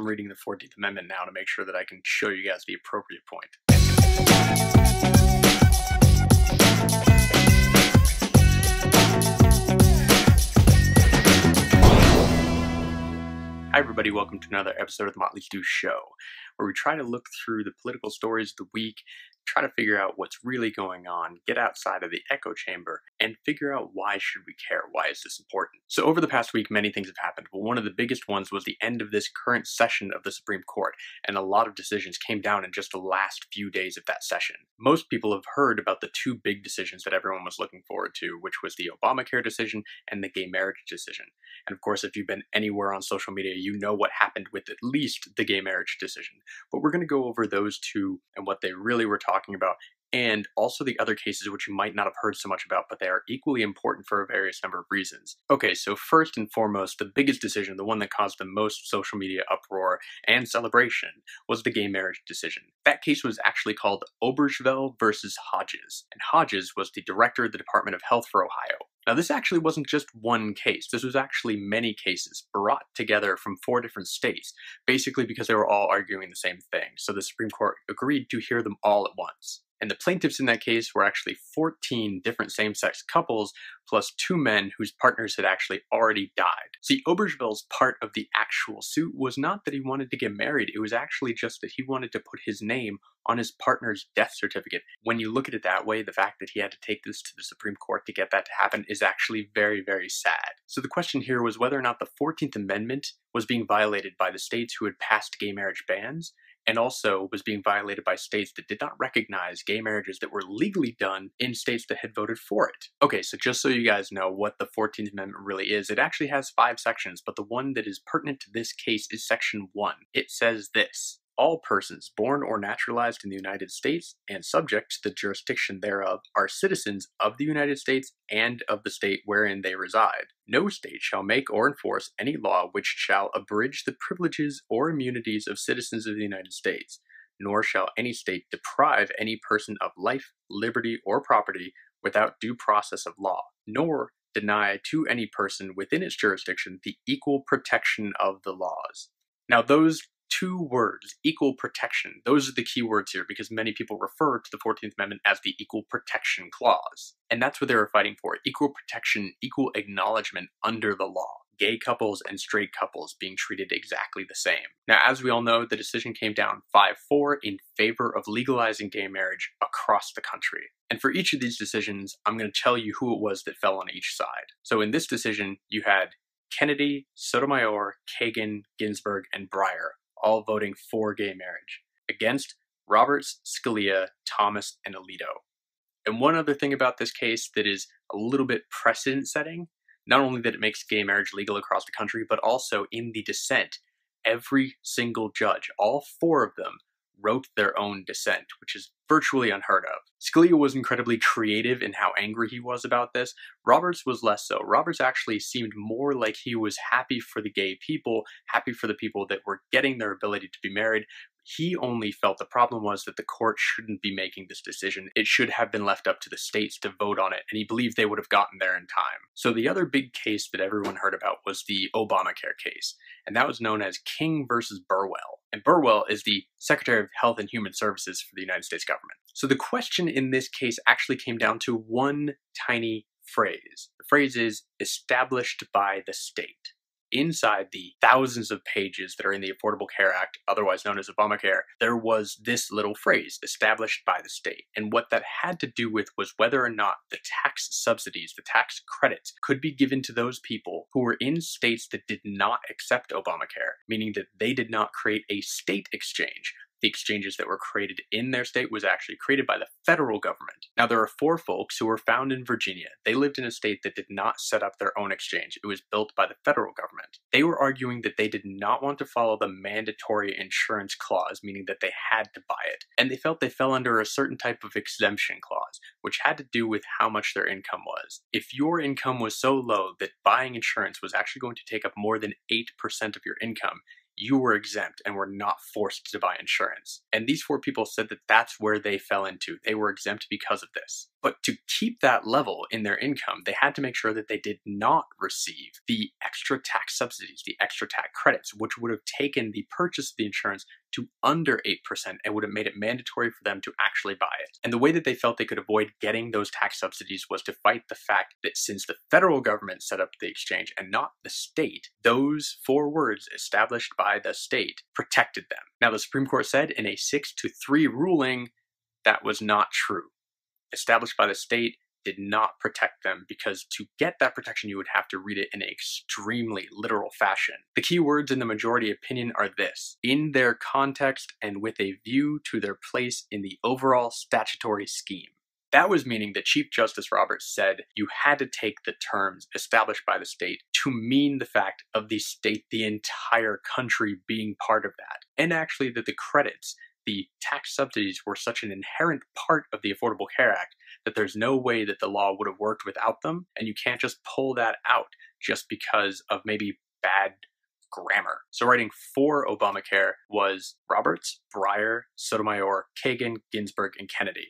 I'm reading the 14th Amendment now to make sure that I can show you guys the appropriate point. Hi everybody, welcome to another episode of the Motley Stew Show, where we try to look through the political stories of the week, try to figure out what's really going on, get outside of the echo chamber, and figure out why should we care, why is this important. So over the past week, many things have happened, but one of the biggest ones was the end of this current session of the Supreme Court, and a lot of decisions came down in just the last few days of that session. Most people have heard about the two big decisions that everyone was looking forward to, which was the Obamacare decision and the gay marriage decision. And of course, if you've been anywhere on social media, you know what happened with at least the gay marriage decision. But we're going to go over those two and what they really were talking about, and also the other cases which you might not have heard so much about, but they are equally important for a various number of reasons. Okay, so first and foremost, the biggest decision, the one that caused the most social media uproar and celebration, was the gay marriage decision. That case was actually called Burwell versus Hodges, and Hodges was the director of the Department of Health for Ohio. Now, this actually wasn't just one case. This was actually many cases brought together from 4 different states, basically because they were all arguing the same thing. So the Supreme Court agreed to hear them all at once. And the plaintiffs in that case were actually 14 different same-sex couples, plus 2 men whose partners had actually already died. See, Oberto's part of the actual suit was not that he wanted to get married, it was actually just that he wanted to put his name on his partner's death certificate. When you look at it that way, the fact that he had to take this to the Supreme Court to get that to happen is actually very, very sad. So the question here was whether or not the 14th Amendment was being violated by the states who had passed gay marriage bans, and also was being violated by states that did not recognize gay marriages that were legally done in states that had voted for it. Okay, so just so you guys know what the 14th Amendment really is, it actually has 5 sections, but the one that is pertinent to this case is Section 1. It says this: all persons born or naturalized in the United States and subject to the jurisdiction thereof are citizens of the United States and of the state wherein they reside. No state shall make or enforce any law which shall abridge the privileges or immunities of citizens of the United States, nor shall any state deprive any person of life, liberty, or property without due process of law, nor deny to any person within its jurisdiction the equal protection of the laws. Now, those 2 words, equal protection, those are the key words here because many people refer to the 14th Amendment as the Equal Protection Clause. And that's what they were fighting for: equal protection, equal acknowledgement under the law. Gay couples and straight couples being treated exactly the same. Now, as we all know, the decision came down 5-4 in favor of legalizing gay marriage across the country. And for each of these decisions, I'm going to tell you who it was that fell on each side. So in this decision, you had Kennedy, Sotomayor, Kagan, Ginsburg, and Breyer, all voting for gay marriage. Against, Roberts, Scalia, Thomas, and Alito. And one other thing about this case that is a little bit precedent-setting, not only that it makes gay marriage legal across the country, but also in the dissent, every single judge, all 4 of them, wrote their own dissent, which is virtually unheard of. Scalia was incredibly creative in how angry he was about this. Roberts was less so. Roberts actually seemed more like he was happy for the gay people, happy for the people that were getting their ability to be married. He only felt the problem was that the court shouldn't be making this decision. It should have been left up to the states to vote on it, and he believed they would have gotten there in time. So the other big case that everyone heard about was the Obamacare case, and that was known as King versus Burwell. And Burwell is the Secretary of Health and Human Services for the United States government. So the question in this case actually came down to one tiny phrase. The phrase is established by the state. Inside the thousands of pages that are in the Affordable Care Act, otherwise known as Obamacare, there was this little phrase, established by the state. And what that had to do with was whether or not the tax subsidies, the tax credits, could be given to those people who were in states that did not accept Obamacare, meaning that they did not create a state exchange. The exchanges that were created in their state was actually created by the federal government. Now, there are 4 folks who were found in Virginia. They lived in a state that did not set up their own exchange. It was built by the federal government. They were arguing that they did not want to follow the mandatory insurance clause, meaning that they had to buy it. And they felt they fell under a certain type of exemption clause, which had to do with how much their income was. If your income was so low that buying insurance was actually going to take up more than 8% of your income, you were exempt and were not forced to buy insurance. And these 4 people said that that's where they fell into. They were exempt because of this. But to keep that level in their income, they had to make sure that they did not receive the extra tax subsidies, the extra tax credits, which would have taken the purchase of the insurance to under 8% and would have made it mandatory for them to actually buy it. And the way that they felt they could avoid getting those tax subsidies was to fight the fact that since the federal government set up the exchange and not the state, those 4 words established by the state protected them. Now, the Supreme Court said in a 6-3 ruling that was not true. Established by the state did not protect them, because to get that protection you would have to read it in an extremely literal fashion. The key words in the majority opinion are this: in their context and with a view to their place in the overall statutory scheme. That was meaning that Chief Justice Roberts said you had to take the terms established by the state to mean the fact of the state, the entire country being part of that. And actually that the credits, the tax subsidies, were such an inherent part of the Affordable Care Act that there's no way that the law would have worked without them, and you can't just pull that out just because of maybe bad grammar. So writing for Obamacare was Roberts, Breyer, Sotomayor, Kagan, Ginsburg, and Kennedy.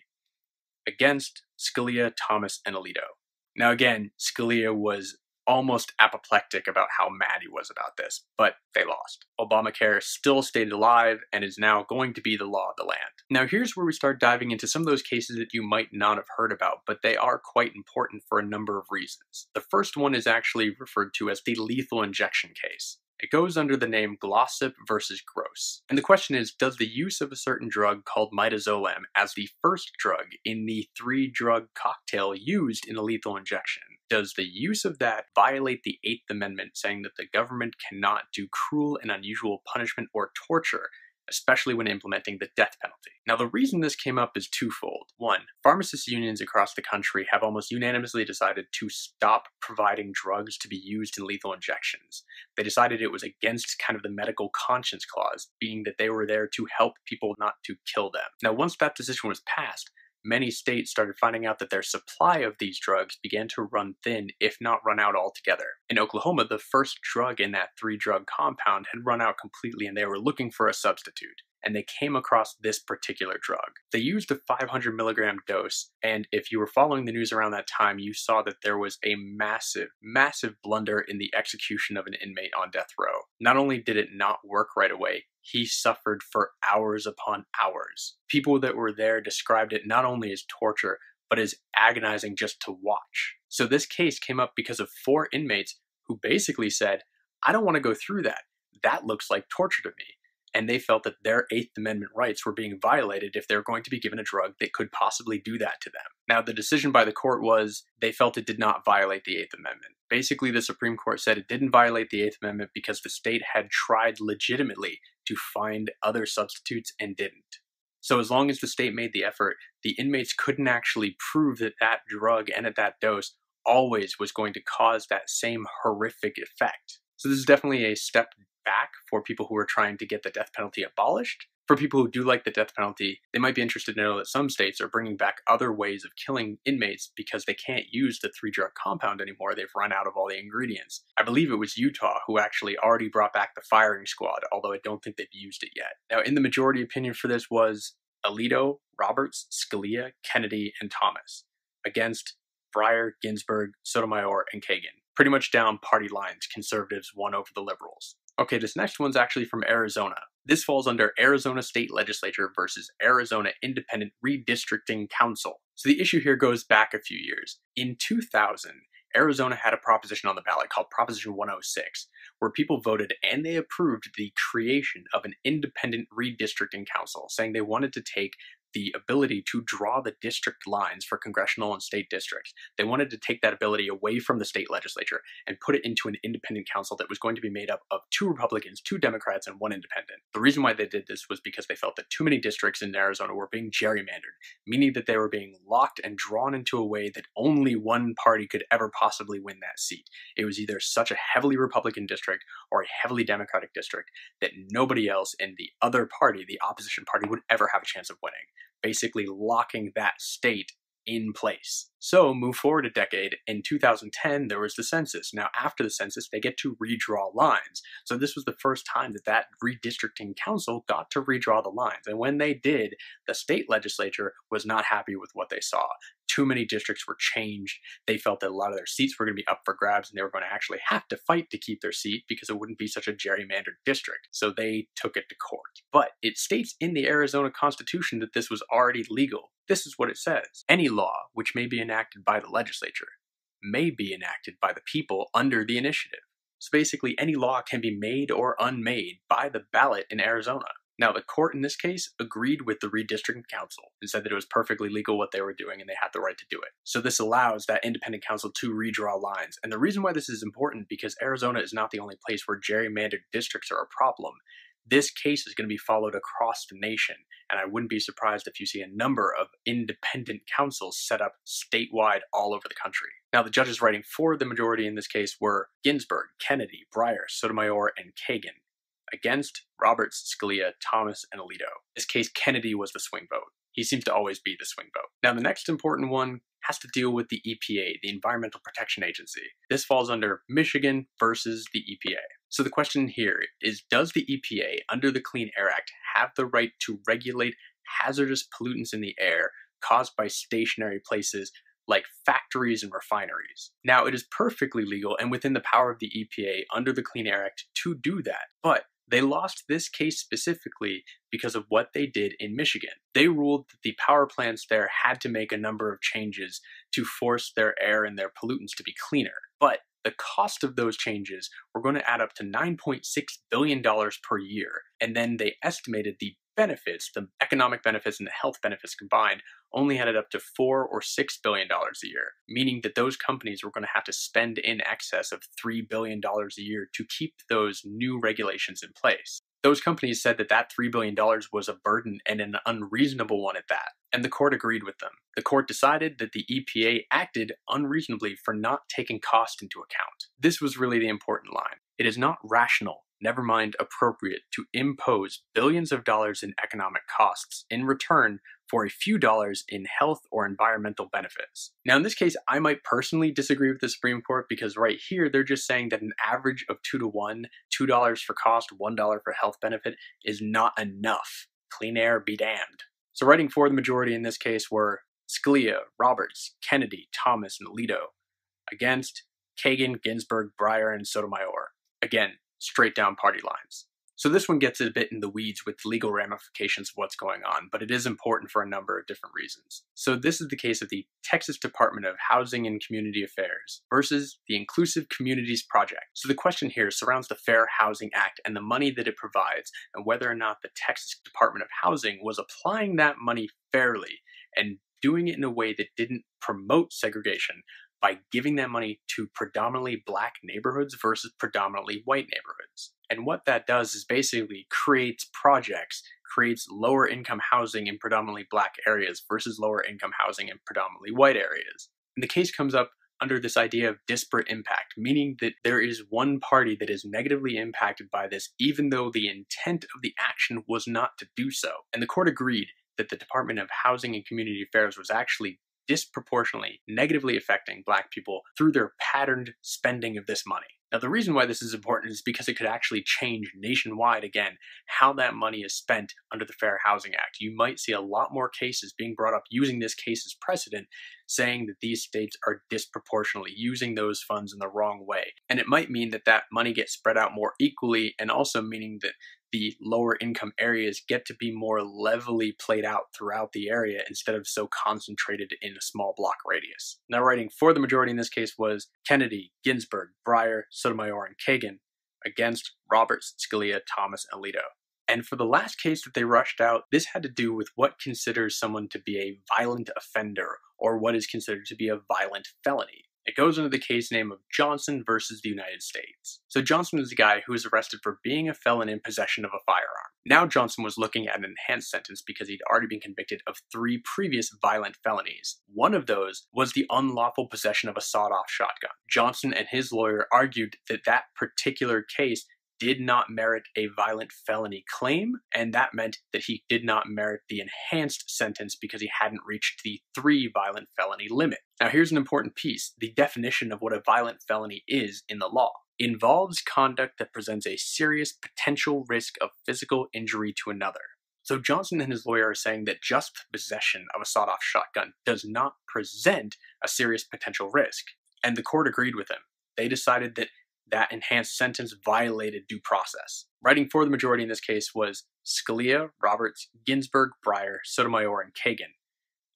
Against, Scalia, Thomas, and Alito. Now again, Scalia was almost apoplectic about how mad he was about this, but they lost. Obamacare still stayed alive and is now going to be the law of the land. Now here's where we start diving into some of those cases that you might not have heard about, but they are quite important for a number of reasons. The first one is actually referred to as the lethal injection case. It goes under the name Glossop versus Gross. And the question is, does the use of a certain drug called midazolam as the first drug in the 3-drug cocktail used in a lethal injection, does the use of that violate the 8th Amendment, saying that the government cannot do cruel and unusual punishment or torture, especially when implementing the death penalty? Now, the reason this came up is twofold. One, pharmacist unions across the country have almost unanimously decided to stop providing drugs to be used in lethal injections. They decided it was against kind of the medical conscience clause, being that they were there to help people, not to kill them. Now, once that decision was passed, many states started finding out that their supply of these drugs began to run thin, if not run out altogether. In Oklahoma, the first drug in that 3-drug compound had run out completely, and they were looking for a substitute. And they came across this particular drug. They used a 500 milligram dose, and if you were following the news around that time, you saw that there was a massive, massive blunder in the execution of an inmate on death row. Not only did it not work right away, he suffered for hours upon hours. People that were there described it not only as torture, but as agonizing just to watch. So this case came up because of 4 inmates who basically said, I don't want to go through that. That looks like torture to me. And they felt that their 8th Amendment rights were being violated if they're going to be given a drug that could possibly do that to them. Now, the decision by the court was they felt it did not violate the 8th Amendment. Basically, the Supreme Court said it didn't violate the 8th Amendment because the state had tried legitimately to find other substitutes and didn't. So as long as the state made the effort, the inmates couldn't actually prove that that drug and at that dose always was going to cause that same horrific effect. So this is definitely a step back for people who are trying to get the death penalty abolished. For people who do like the death penalty, they might be interested to know that some states are bringing back other ways of killing inmates because they can't use the 3-drug compound anymore. They've run out of all the ingredients. I believe it was Utah who actually already brought back the firing squad, although I don't think they've used it yet. Now, in the majority opinion for this was Alito, Roberts, Scalia, Kennedy, and Thomas, against Breyer, Ginsburg, Sotomayor, and Kagan. Pretty much down party lines, conservatives won over the liberals. Okay, this next one's actually from Arizona. This falls under Arizona State Legislature versus Arizona Independent Redistricting Council. So the issue here goes back a few years. In 2000, Arizona had a proposition on the ballot called Proposition 106, where people voted and they approved the creation of an independent redistricting council, saying they wanted to take the ability to draw the district lines for congressional and state districts. They wanted to take that ability away from the state legislature and put it into an independent council that was going to be made up of 2 Republicans, 2 Democrats, and 1 independent. The reason why they did this was because they felt that too many districts in Arizona were being gerrymandered, meaning that they were being locked and drawn into a way that only one party could ever possibly win that seat. It was either such a heavily Republican district or a heavily Democratic district that nobody else in the other party, the opposition party, would ever have a chance of winning, basically locking that state in place. So move forward a decade. In 2010, there was the census. Now, after the census, they get to redraw lines. So this was the first time that that redistricting council got to redraw the lines. And when they did, the state legislature was not happy with what they saw. too many districts were changed. They felt that a lot of their seats were going to be up for grabs and they were going to actually have to fight to keep their seat because it wouldn't be such a gerrymandered district. So they took it to court. But it states in the Arizona Constitution that this was already legal. This is what it says. Any law which may be enacted by the legislature may be enacted by the people under the initiative. So basically, any law can be made or unmade by the ballot in Arizona. Now, the court in this case agreed with the redistricting council and said that it was perfectly legal what they were doing and they had the right to do it. So this allows that independent council to redraw lines. And the reason why this is important because Arizona is not the only place where gerrymandered districts are a problem. This case is going to be followed across the nation, and I wouldn't be surprised if you see a number of independent councils set up statewide all over the country. Now, the judges writing for the majority in this case were Ginsburg, Kennedy, Breyer, Sotomayor, and Kagan. Against, Roberts, Scalia, Thomas, and Alito. In this case, Kennedy was the swing vote. He seems to always be the swing vote. Now, the next important one has to deal with the EPA, the Environmental Protection Agency. This falls under Michigan versus the EPA. So the question here is, does the EPA, under the Clean Air Act, have the right to regulate hazardous pollutants in the air caused by stationary places like factories and refineries? Now, it is perfectly legal and within the power of the EPA under the Clean Air Act to do that, but they lost this case specifically because of what they did in Michigan. They ruled that the power plants there had to make a number of changes to force their air and their pollutants to be cleaner. But the cost of those changes were going to add up to $9.6 billion per year. And then they estimated the benefits, the economic benefits and the health benefits combined, only added up to $4 or $6 billion a year, meaning that those companies were going to have to spend in excess of $3 billion a year to keep those new regulations in place. Those companies said that that $3 billion was a burden and an unreasonable one at that, and the court agreed with them. The court decided that the EPA acted unreasonably for not taking cost into account. This was really the important line. It is not rational, never mind appropriate, to impose billions of dollars in economic costs in return for a few dollars in health or environmental benefits. Now, in this case, I might personally disagree with the Supreme Court because right here, they're just saying that an average of 2 to 1, $2 for cost, $1 for health benefit is not enough. Clean air be damned. So writing for the majority in this case were Scalia, Roberts, Kennedy, Thomas, and Alito. Against, Kagan, Ginsburg, Breyer, and Sotomayor. Again, straight down party lines. So this one gets a bit in the weeds with legal ramifications of what's going on, but it is important for a number of different reasons. So this is the case of the Texas Department of Housing and Community Affairs versus the Inclusive Communities Project. So the question here surrounds the Fair Housing Act and the money that it provides, and whether or not the Texas Department of Housing was applying that money fairly and doing it in a way that didn't promote segregation by giving that money to predominantly black neighborhoods versus predominantly white neighborhoods. And what that does is basically creates projects, creates lower income housing in predominantly black areas versus lower income housing in predominantly white areas. And the case comes up under this idea of disparate impact, meaning that there is one party that is negatively impacted by this, even though the intent of the action was not to do so. And the court agreed that the Department of Housing and Community Affairs was actually disproportionately negatively affecting black people through their patterned spending of this money. Now, the reason why this is important is because it could actually change nationwide, again, how that money is spent under the Fair Housing Act. You might see a lot more cases being brought up using this case as precedent, saying that these states are disproportionately using those funds in the wrong way. And it might mean that that money gets spread out more equally, and also meaning that the lower income areas get to be more levelly played out throughout the area instead of so concentrated in a small block radius. Now, writing for the majority in this case was Kennedy, Ginsburg, Breyer, Sotomayor, and Kagan. Against, Roberts, Scalia, Thomas, and Alito. And for the last case that they rushed out, this had to do with what considers someone to be a violent offender or what is considered to be a violent felony. It goes under the case name of Johnson versus the United States. So Johnson was the guy who was arrested for being a felon in possession of a firearm. Now Johnson was looking at an enhanced sentence because he'd already been convicted of 3 previous violent felonies. One of those was the unlawful possession of a sawed-off shotgun. Johnson and his lawyer argued that that particular case did not merit a violent felony claim, and that meant that he did not merit the enhanced sentence because he hadn't reached the 3 violent felony limit. Now here's an important piece. The definition of what a violent felony is in the law. Involves conduct that presents a serious potential risk of physical injury to another. So Johnson and his lawyer are saying that just possession of a sawed-off shotgun does not present a serious potential risk, and the court agreed with him. They decided that that enhanced sentence violated due process. Writing for the majority in this case was Scalia, Roberts, Ginsburg, Breyer, Sotomayor, and Kagan,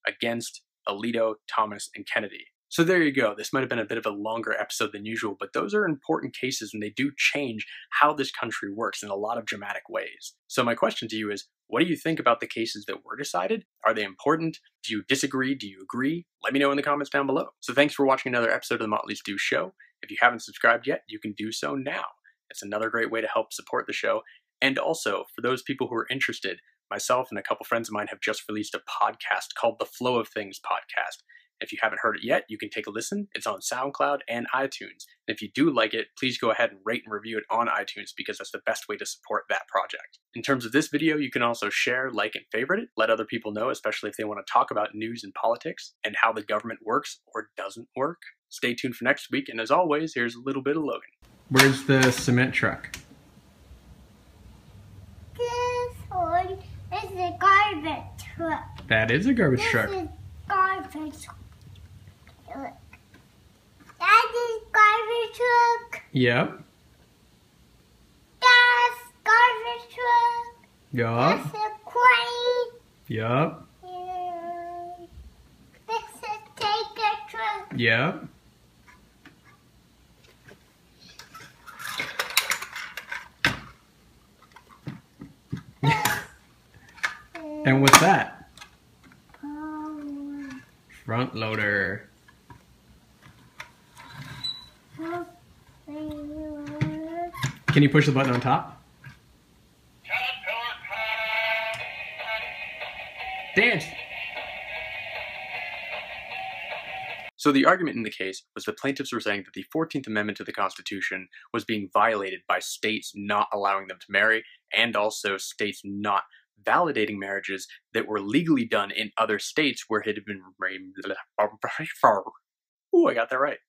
against Alito, Thomas, and Kennedy. So there you go. This might have been a bit of a longer episode than usual, but those are important cases and they do change how this country works in a lot of dramatic ways. So my question to you is, what do you think about the cases that were decided? Are they important? Do you disagree? Do you agree? Let me know in the comments down below. So thanks for watching another episode of the Motley Stew Show. If you haven't subscribed yet, you can do so now. It's another great way to help support the show. And also, for those people who are interested, myself and a couple friends of mine have just released a podcast called The Flow of Things Podcast. If you haven't heard it yet, you can take a listen. It's on SoundCloud and iTunes. And if you do like it, please go ahead and rate and review it on iTunes because that's the best way to support that project. In terms of this video, you can also share, like, and favorite it. Let other people know, especially if they want to talk about news and politics and how the government works or doesn't work. Stay tuned for next week, and as always, here's a little bit of Logan. Where's the cement truck? This one is a garbage truck. That is a garbage truck. This is garbage. Look. That is garbage truck. Yep. That's garbage truck. Yup. That's a crane. Yup. This is taker truck. Yep. And what's that? Front loader. Can you push the button on top? Dance! So the argument in the case was the plaintiffs were saying that the 14th Amendment to the Constitution was being violated by states not allowing them to marry, and also states not validating marriages that were legally done in other states where it had been... Ooh, I got that right.